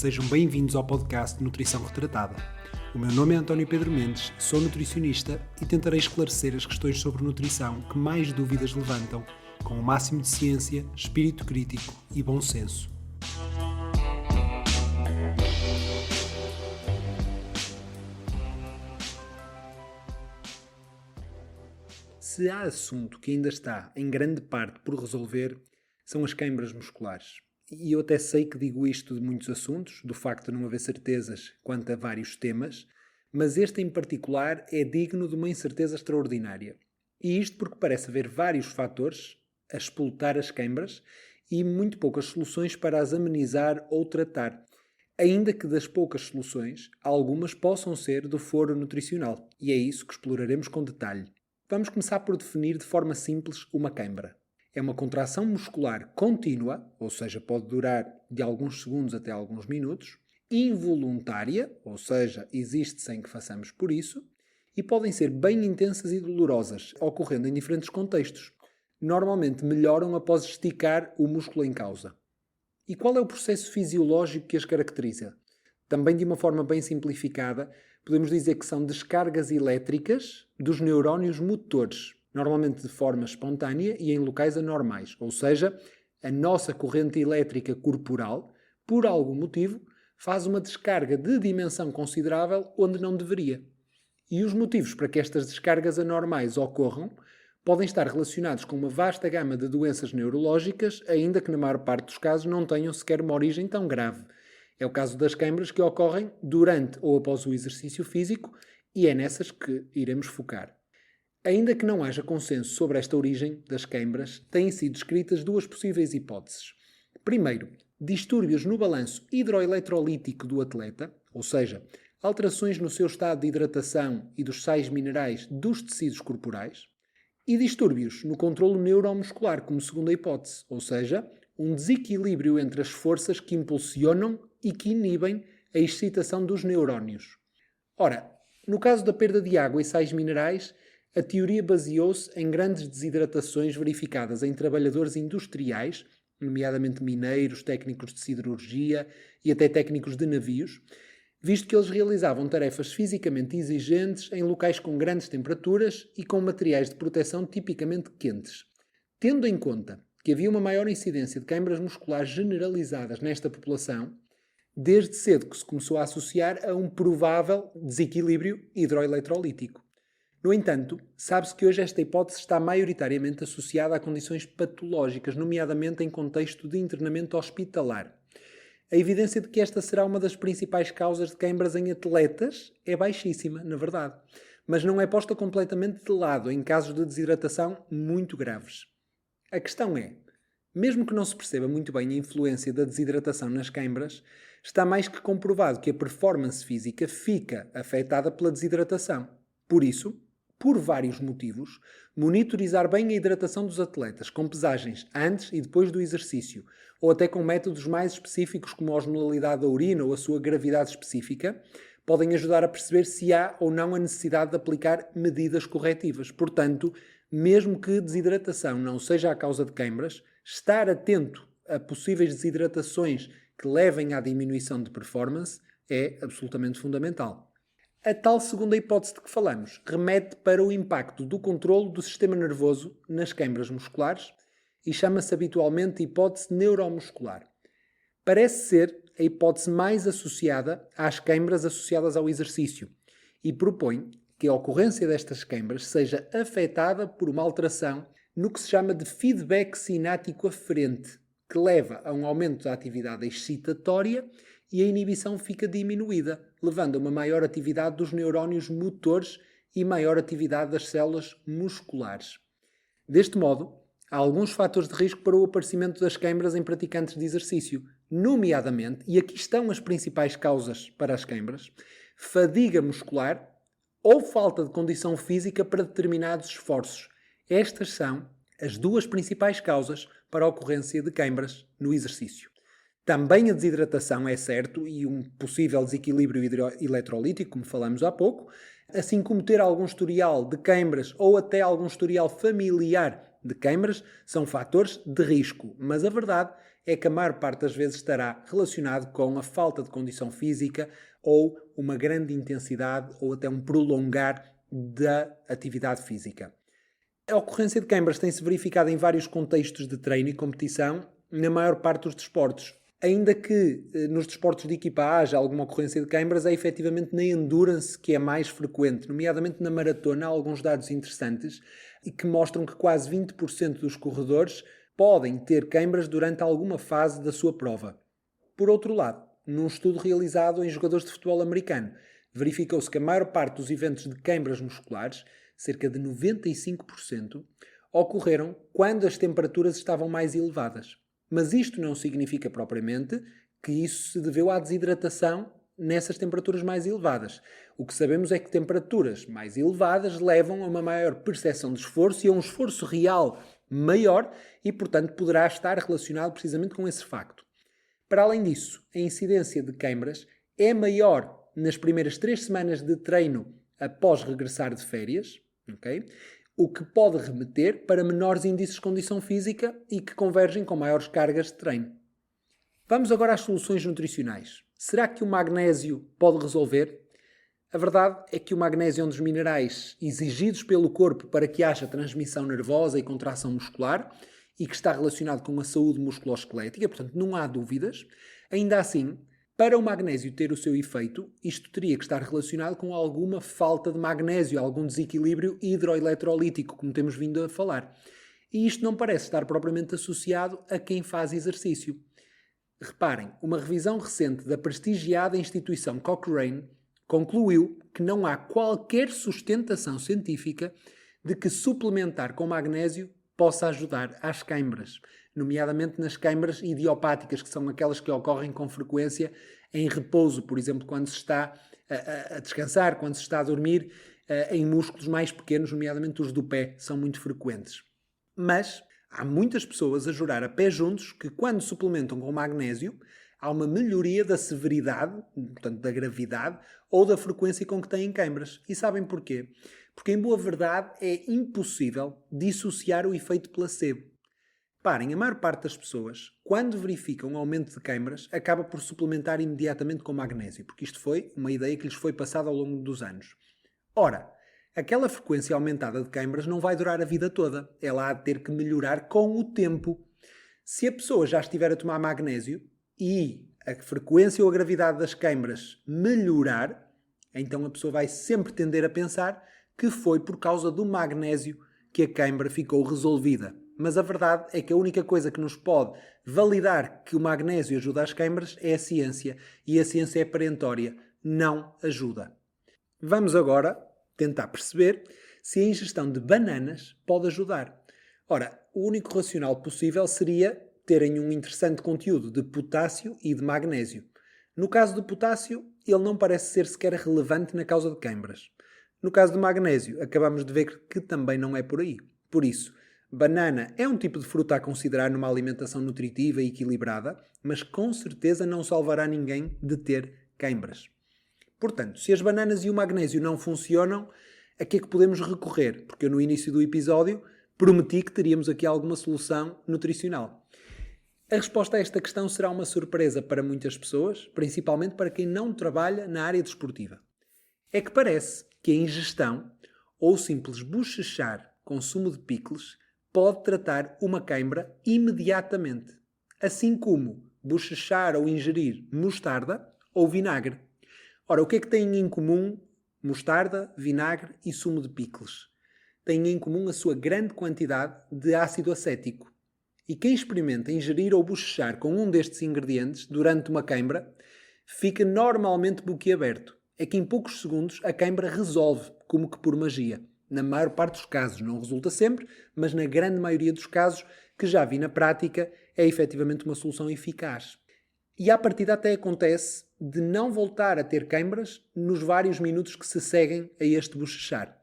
Sejam bem-vindos ao podcast Nutrição Retratada. O meu nome é António Pedro Mendes, sou nutricionista e tentarei esclarecer as questões sobre nutrição que mais dúvidas levantam, com o máximo de ciência, espírito crítico e bom senso. Se há assunto que ainda está, em grande parte, por resolver, são as queimbras musculares. E eu até sei que digo isto de muitos assuntos, do facto de não haver certezas quanto a vários temas, mas este em particular é digno de uma incerteza extraordinária. E isto porque parece haver vários fatores a explotar as queimbras e muito poucas soluções para as amenizar ou tratar. Ainda que das poucas soluções, algumas possam ser do foro nutricional. E é isso que exploraremos com detalhe. Vamos começar por definir de forma simples uma queimbra. É uma contração muscular contínua, ou seja, pode durar de alguns segundos até alguns minutos, involuntária, ou seja, existe sem que façamos por isso, e podem ser bem intensas e dolorosas, ocorrendo em diferentes contextos. Normalmente melhoram após esticar o músculo em causa. E qual é o processo fisiológico que as caracteriza? Também de uma forma bem simplificada, podemos dizer que são descargas elétricas dos neurónios motores, normalmente de forma espontânea e em locais anormais, ou seja, a nossa corrente elétrica corporal, por algum motivo, faz uma descarga de dimensão considerável onde não deveria. E os motivos para que estas descargas anormais ocorram podem estar relacionados com uma vasta gama de doenças neurológicas, ainda que na maior parte dos casos não tenham sequer uma origem tão grave. É o caso das queimbras que ocorrem durante ou após o exercício físico e é nessas que iremos focar. Ainda que não haja consenso sobre esta origem das queimbras, têm sido descritas duas possíveis hipóteses. Primeiro, distúrbios no balanço hidroeletrolítico do atleta, ou seja, alterações no seu estado de hidratação e dos sais minerais dos tecidos corporais, e distúrbios no controlo neuromuscular como segunda hipótese, ou seja, um desequilíbrio entre as forças que impulsionam e que inibem a excitação dos neurónios. Ora, no caso da perda de água e sais minerais, a teoria baseou-se em grandes desidratações verificadas em trabalhadores industriais, nomeadamente mineiros, técnicos de siderurgia e até técnicos de navios, visto que eles realizavam tarefas fisicamente exigentes em locais com grandes temperaturas e com materiais de proteção tipicamente quentes. Tendo em conta que havia uma maior incidência de queimbras musculares generalizadas nesta população, desde cedo que se começou a associar a um provável desequilíbrio hidroeletrolítico. No entanto, sabe-se que hoje esta hipótese está maioritariamente associada a condições patológicas, nomeadamente em contexto de internamento hospitalar. A evidência de que esta será uma das principais causas de queimbras em atletas é baixíssima, na verdade, mas não é posta completamente de lado em casos de desidratação muito graves. A questão é, mesmo que não se perceba muito bem a influência da desidratação nas queimbras, está mais que comprovado que a performance física fica afetada pela desidratação. Por isso, por vários motivos, monitorizar bem a hidratação dos atletas com pesagens antes e depois do exercício, ou até com métodos mais específicos como a osmolaridade da urina ou a sua gravidade específica, podem ajudar a perceber se há ou não a necessidade de aplicar medidas corretivas. Portanto, mesmo que desidratação não seja a causa de queimbras, estar atento a possíveis desidratações que levem à diminuição de performance é absolutamente fundamental. A tal segunda hipótese de que falamos remete para o impacto do controlo do sistema nervoso nas queimbras musculares e chama-se habitualmente hipótese neuromuscular. Parece ser a hipótese mais associada às queimbras associadas ao exercício e propõe que a ocorrência destas queimbras seja afetada por uma alteração no que se chama de feedback sináptico aferente, que leva a um aumento da atividade excitatória e a inibição fica diminuída, levando a uma maior atividade dos neurónios motores e maior atividade das células musculares. Deste modo, há alguns fatores de risco para o aparecimento das queimbras em praticantes de exercício, nomeadamente, e aqui estão as principais causas para as queimbras, fadiga muscular ou falta de condição física para determinados esforços. Estas são as duas principais causas para a ocorrência de queimbras no exercício. Também a desidratação é certo e um possível desequilíbrio eletrolítico, como falamos há pouco, assim como ter algum historial de queimbras ou até algum historial familiar de queimbras são fatores de risco, mas a verdade é que a maior parte das vezes estará relacionado com a falta de condição física ou uma grande intensidade ou até um prolongar da atividade física. A ocorrência de queimbras tem-se verificado em vários contextos de treino e competição, na maior parte dos desportos. Ainda que nos desportos de equipa haja alguma ocorrência de queimbras, é efetivamente na endurance que é mais frequente, nomeadamente na maratona. Há alguns dados interessantes e que mostram que quase 20% dos corredores podem ter queimbras durante alguma fase da sua prova. Por outro lado, num estudo realizado em jogadores de futebol americano, verificou-se que a maior parte dos eventos de queimbras musculares, cerca de 95%, ocorreram quando as temperaturas estavam mais elevadas. Mas isto não significa propriamente que isso se deveu à desidratação nessas temperaturas mais elevadas. O que sabemos é que temperaturas mais elevadas levam a uma maior percepção de esforço e a um esforço real maior e, portanto, poderá estar relacionado precisamente com esse facto. Para além disso, a incidência de queimbras é maior nas primeiras 3 semanas de treino após regressar de férias, ok? O que pode remeter para menores índices de condição física e que convergem com maiores cargas de treino. Vamos agora às soluções nutricionais. Será que o magnésio pode resolver? A verdade é que o magnésio é um dos minerais exigidos pelo corpo para que haja transmissão nervosa e contração muscular e que está relacionado com a saúde musculoesquelética, portanto não há dúvidas. Ainda assim, para o magnésio ter o seu efeito, isto teria que estar relacionado com alguma falta de magnésio, algum desequilíbrio hidroeletrolítico, como temos vindo a falar. E isto não parece estar propriamente associado a quem faz exercício. Reparem, uma revisão recente da prestigiada instituição Cochrane concluiu que não há qualquer sustentação científica de que suplementar com magnésio possa ajudar às queimbras, nomeadamente nas queimbras idiopáticas, que são aquelas que ocorrem com frequência em repouso, por exemplo, quando se está a descansar, quando se está a dormir, em músculos mais pequenos, nomeadamente os do pé, são muito frequentes. Mas há muitas pessoas a jurar a pé juntos que quando suplementam com magnésio, há uma melhoria da severidade, portanto da gravidade, ou da frequência com que têm queimbras. E sabem porquê? Porque, em boa verdade, é impossível dissociar o efeito placebo. Parem, a maior parte das pessoas, quando verificam um aumento de queimbras, acaba por suplementar imediatamente com magnésio, porque isto foi uma ideia que lhes foi passada ao longo dos anos. Ora, aquela frequência aumentada de queimbras não vai durar a vida toda. Ela há de ter que melhorar com o tempo. Se a pessoa já estiver a tomar magnésio e a frequência ou a gravidade das queimbras melhorar, então a pessoa vai sempre tender a pensar que foi por causa do magnésio que a queimbra ficou resolvida. Mas a verdade é que a única coisa que nos pode validar que o magnésio ajuda às queimbras é a ciência. E a ciência é perentória. Não ajuda. Vamos agora tentar perceber se a ingestão de bananas pode ajudar. Ora, o único racional possível seria terem um interessante conteúdo de potássio e de magnésio. No caso do potássio, ele não parece ser sequer relevante na causa de queimbras. No caso do magnésio, acabamos de ver que também não é por aí. Por isso, banana é um tipo de fruta a considerar numa alimentação nutritiva e equilibrada, mas com certeza não salvará ninguém de ter queimbras. Portanto, se as bananas e o magnésio não funcionam, a que é que podemos recorrer? Porque eu no início do episódio prometi que teríamos aqui alguma solução nutricional. A resposta a esta questão será uma surpresa para muitas pessoas, principalmente para quem não trabalha na área desportiva. É que parece que a ingestão ou simples bochechar consumo de picles pode tratar uma queimbra imediatamente, assim como bochechar ou ingerir mostarda ou vinagre. Ora, o que é que têm em comum mostarda, vinagre e sumo de picles? Têm em comum a sua grande quantidade de ácido acético. E quem experimenta ingerir ou bochechar com um destes ingredientes durante uma queimbra fica normalmente boquiaberto. É que em poucos segundos a queimbra resolve, como que por magia. Na maior parte dos casos, não resulta sempre, mas na grande maioria dos casos que já vi na prática, é efetivamente uma solução eficaz. E à partida até acontece de não voltar a ter queimbras nos vários minutos que se seguem a este bochechar.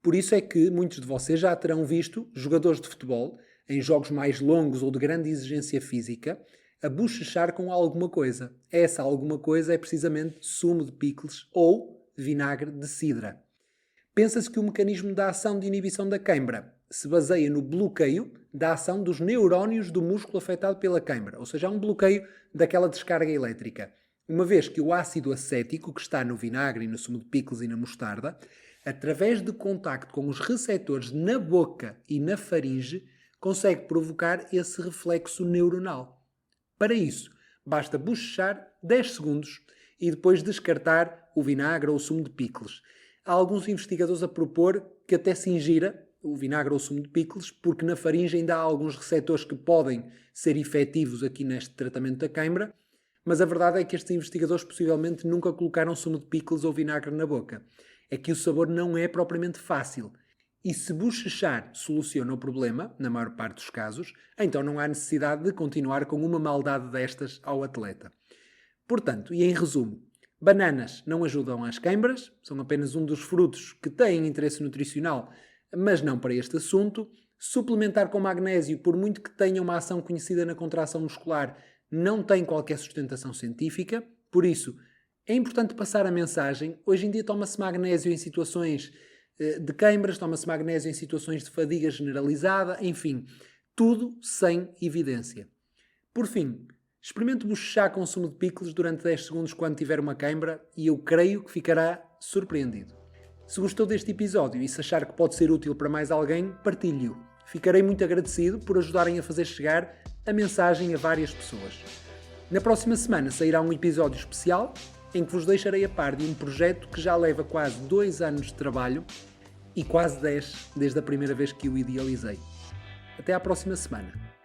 Por isso é que muitos de vocês já terão visto jogadores de futebol, em jogos mais longos ou de grande exigência física, a bochechar com alguma coisa. Essa alguma coisa é precisamente sumo de picles ou vinagre de cidra. Pensa-se que o mecanismo da ação de inibição da queimbra se baseia no bloqueio da ação dos neurónios do músculo afetado pela queimbra, ou seja, há um bloqueio daquela descarga elétrica. Uma vez que o ácido acético, que está no vinagre e no sumo de picles e na mostarda, através de contacto com os receptores na boca e na faringe, consegue provocar esse reflexo neuronal. Para isso, basta bochechar 10 segundos e depois descartar o vinagre ou o sumo de picles. Há alguns investigadores a propor que até se ingira o vinagre ou o sumo de picles, porque na faringe ainda há alguns receptores que podem ser efetivos aqui neste tratamento da queimbra, mas a verdade é que estes investigadores possivelmente nunca colocaram sumo de picles ou vinagre na boca. É que o sabor não é propriamente fácil. E se bochechar soluciona o problema, na maior parte dos casos, então não há necessidade de continuar com uma maldade destas ao atleta. Portanto, e em resumo, bananas não ajudam às queimbras, são apenas um dos frutos que têm interesse nutricional, mas não para este assunto. Suplementar com magnésio, por muito que tenha uma ação conhecida na contração muscular, não tem qualquer sustentação científica, por isso é importante passar a mensagem. Hoje em dia toma-se magnésio em situações de queimbras, toma-se magnésio em situações de fadiga generalizada, enfim, tudo sem evidência. Por fim, experimente bochechar com sumo de picles durante 10 segundos quando tiver uma queimbra e eu creio que ficará surpreendido. Se gostou deste episódio e se achar que pode ser útil para mais alguém, partilhe-o. Ficarei muito agradecido por ajudarem a fazer chegar a mensagem a várias pessoas. Na próxima semana sairá um episódio especial em que vos deixarei a par de um projeto que já leva quase 2 anos de trabalho e quase 10 desde a primeira vez que o idealizei. Até à próxima semana.